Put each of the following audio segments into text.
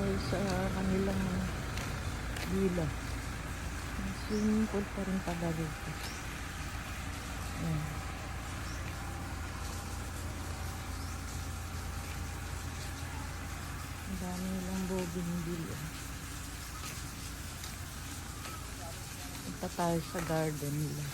tayo sa kanilang villa. Swimming pool pa rin pala dito. Ayan. Ang dami nilang bougainville. Punta tayo sa garden nila.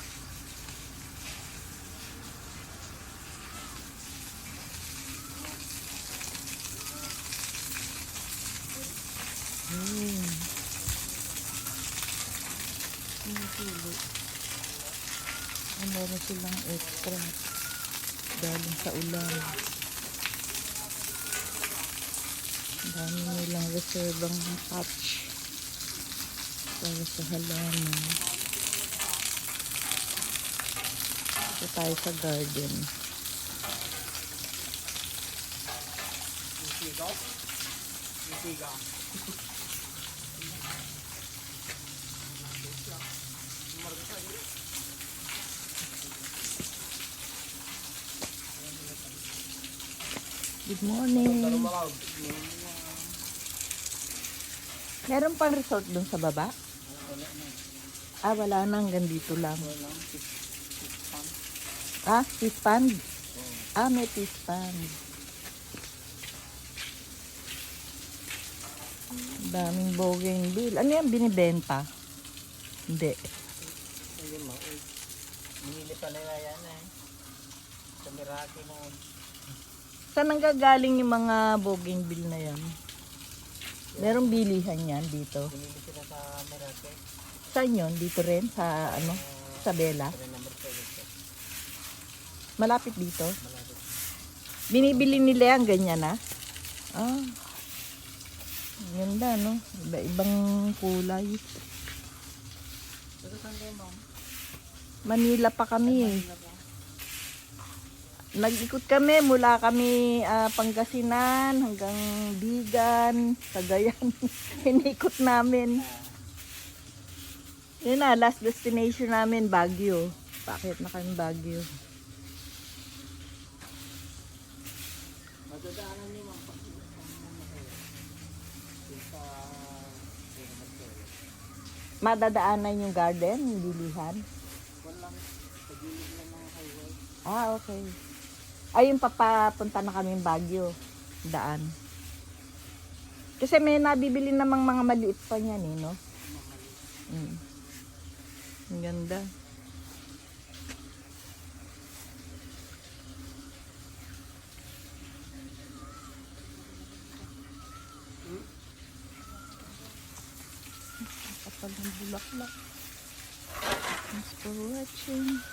Meron silang extra galing sa ulan. Dami nilang reservang patch para sa halaman. Ito tayo sa garden. Good morning. Meron pang resort dun sa baba? Ah, wala na. Hanggang dito lang. Ah, fish pond? Ah, may fish pond. Daming bougainville. Ano yan? Binibenta? Hindi. Binili pa nila yan eh. Sa Meraki noon. Saan nanggagaling yung mga bougainville na yan? Merong bilihan yan dito. Binili sila sa Meraki. Saan yun? Dito rin? Sa ano? Sa Bella? Number 7. Malapit dito? Malapit. Binibili nila yan ganyan na? Ah. Ganda no? Iba-ibang kulay. Pero saan kayo ma'am? Manila pa kami eh. Nag-ikot kami mula kami Pangasinan hanggang Bigan, Cagayan. Inikot namin. Yun na, last destination namin, Baguio. Bakit na kami Baguio? Madadaanan niyo ma'am. Madadaanan yung garden, yung bilihan. Walang pagilid lang ng highway. Ah, okay. Ayun, papapunta na kami Baguio. Daan. Kasi may nabibili namang mga maliit pa niyan eh, no? Ang ganda. Kapal ng bulaklak. Thanks for watching.